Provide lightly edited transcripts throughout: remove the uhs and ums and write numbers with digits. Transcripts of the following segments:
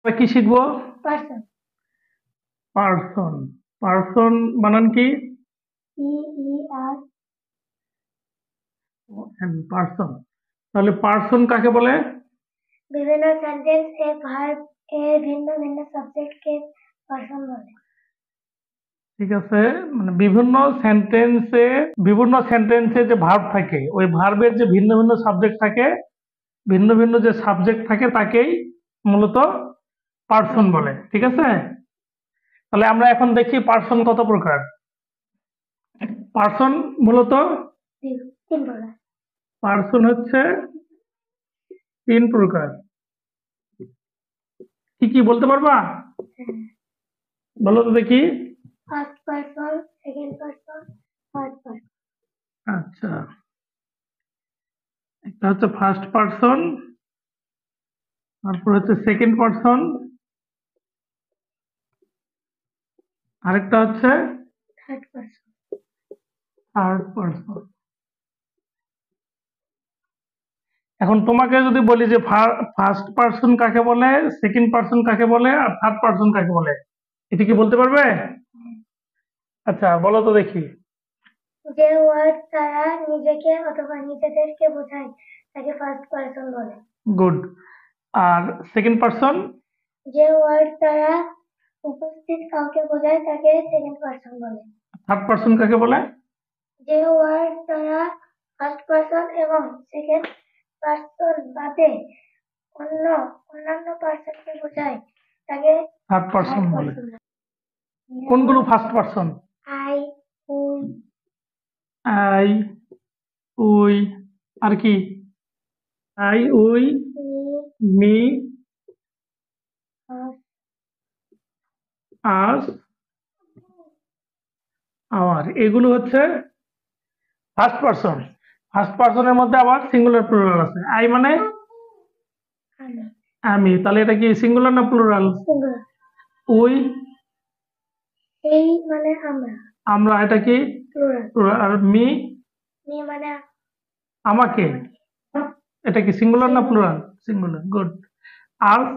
আমরা কি শিখবো? পারসন। পার্সন। পার্সন বানান কি? PER। পার্সন। তাহলে পার্সন কাকে বলে? বিভিন্ন সেন্টেন্স এ ভার্ব এর ভিন্ন ভিন্ন সাবজেক্টকে পারসন বলে। ঠিক আছে, মানে বিভিন্ন সেন্টেন্সে যে ভার্ব থাকে, ওই ভার্বের যে ভিন্ন ভিন্ন সাবজেক্ট থাকে, ভিন্ন ভিন্ন যে সাবজেক্ট থাকে তাকেই মূলত পার্সন বলে। ঠিক আছে, তাহলে আমরা এখন দেখি পার্সন কত প্রকার। পার্সন মূলত তিন প্রকার। পার্সন হচ্ছে 3 প্রকার। কি কি বলতে পারবা? বলো তো দেখি। First person, second person, third person. আচ্ছা, একটা হচ্ছে ফার্স্ট পারসন, তারপর হচ্ছে সেকেন্ড পারসন, আরেকটা হচ্ছে থার্ড পারসন। Third person. এখন তোমাকে যদি বলি যে ফার্স্ট পারসন কাকে বলে, সেকেন্ড পারসন কাকে বলে, আর থার্ড পারসন কাকে বলে, এটা কি বলতে পারবে? আচ্ছা বলো তো দেখি। যে ওয়ার্ড দ্বারা নিজেকে অথবা নিজেদেরকে বোঝায় তাকে ফার্স্ট পারসন বলে। গুড। আর সেকেন্ড পারসন? যে ওয়ার্ড দ্বারা উপস্থিত কাউকে বোঝায় তাকে সেকেন্ড পারসন বলে। থার্ড পারসন কাকে বলে? যে ওয়ার্ড দ্বারা ফার্স্ট পারসন এবং সেকেন্ড পারসন বাদে অন্যান্য পারসনকে বোঝায় তাকে থার্ড পারসন বলে। বলে। কোনগুলো first person? I, we, I, we, আর কি? I, we, me, us, our, এগুলো হচ্ছে ফার্স্ট পারসন। ফার্স্ট পারসনের মধ্যে আবার সিঙ্গুলার প্লুরাল আছে। আই মানে আমি, তাহলে এটা কি সিঙ্গুলার না প্লুরাল? উই, এই মানে আমরা, আমরা, এটা কি প্লুরাল? আর মি মানে আমাকে, এটা কি সিঙ্গুলার না প্লুরাল? সিঙ্গুলার। গুড। আস,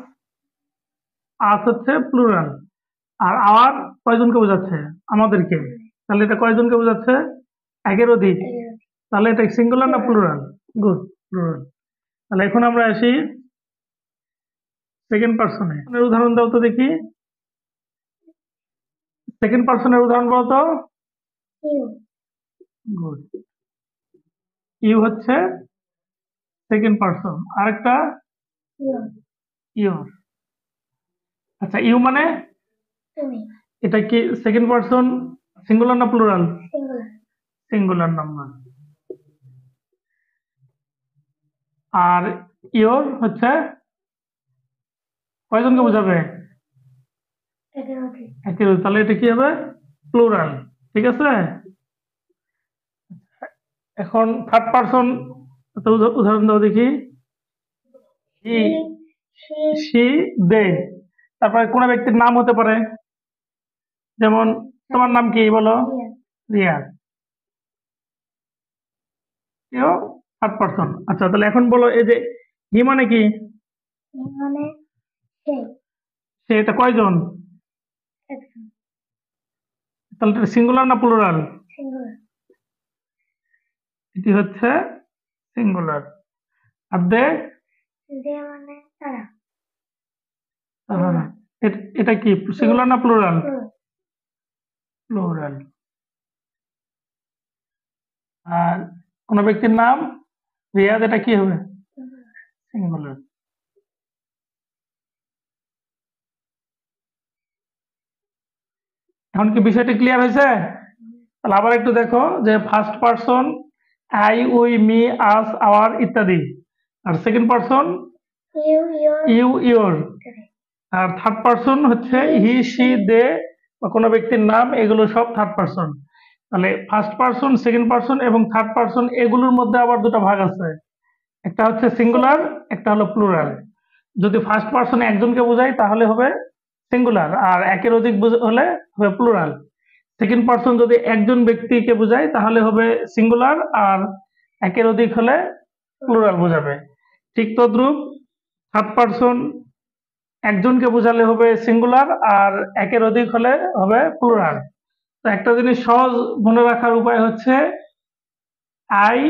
আস হচ্ছে প্লুরাল। আর আওয়ার কয়জনকে বোঝাচ্ছে? আমাদেরকে। তাহলে এটা কয়জনকে বোঝাচ্ছে? একের অধিক। তাহলে এটা সিঙ্গুলার না প্লুরাল? Good, plural. তাহলে এখন আমরা আসি সেকেন্ড পারসনে। উদাহরণ দাও তো দেখি। সেকেন্ড পারসনের উদাহরণ বলো তো। গুড। ইউ হচ্ছে সেকেন্ড পারসন। আরেকটা ইউর। আচ্ছা, ইউ মানে এটা কি সেকেন্ড পারসন সিঙ্গুলার না প্লুরাল? Singular number. আর ইওর হচ্ছে কয়জনকে বোঝাবে? একের। তাহলে এটা কি হবে? প্লুরাল। ঠিক আছে, এখন থার্ড পারসন উদাহরণ দাও দেখি। হি, সি, দে। তারপরে কোন ব্যক্তির নাম হতে পারে, যেমন তোমার নাম কি বলো? রিয়া। এও থার্ড পারসন। আচ্ছা, তাহলে এখন বলো এই যে হি মানে কি? মানে সে, এটা কয়জন? তাহলে এটা সিঙ্গুলার না প্লুরাল? এটি হচ্ছে সিঙ্গুলার। আর দে মানে তারা। এটা কি সিঙ্গুলার না প্লুরাল? প্লুরাল। আর কোন ব্যক্তির নাম রিয়াদ, এটা কি হবে? সিঙ্গুলার। এখন কি বিষয়টি ক্লিয়ার হয়েছে? তাহলে আবার একটু দেখো যে first person I, we, me, us, our ইত্যাদি। আর সেকেন্ড পারসন ইউ, ইওর। আর থার্ড পারসন হচ্ছে হি, সি, দে বা কোনো ব্যক্তির নাম, এগুলো সব থার্ড পারসন। তাহলে ফার্স্ট পারসন, সেকেন্ড পারসন এবং থার্ড পারসন এগুলোর মধ্যে আবার দুটো ভাগ আছে, একটা হচ্ছে সিঙ্গুলার, একটা হলো প্লুরাল। যদি ফার্স্ট পারসন একজনকে বোঝায় তাহলে হবে সিঙ্গুলার, আর একের অধিক হলে হবে প্লুরাল। সেকেন্ড পারসন যদি একজন ব্যক্তিকে বোঝায় তাহলে হবে সিঙ্গুলার, আর একের অধিক হলে প্লুরাল বোঝাবে। ঠিক তদ্রূপ থার্ড পারসন একজনকে বোঝালে হবে সিঙ্গুলার, আর একের অধিক হলে হবে প্লুরাল। তো একটা জিনিস সহজ মনে রাখার উপায় হচ্ছে আই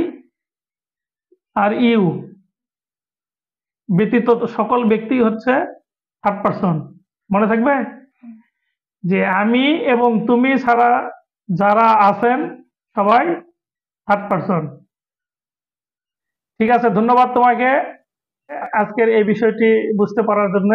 আর ইউ ব্যতীত সকল ব্যক্তি হচ্ছে থার্ড পারসন। মনে থাকবে যে আমি এবং তুমি ছাড়া যারা আছেন সবাই থার্ড পারসন। ঠিক আছে, ধন্যবাদ তোমাকে আজকের এই বিষয়টি বুঝতে পারার জন্য।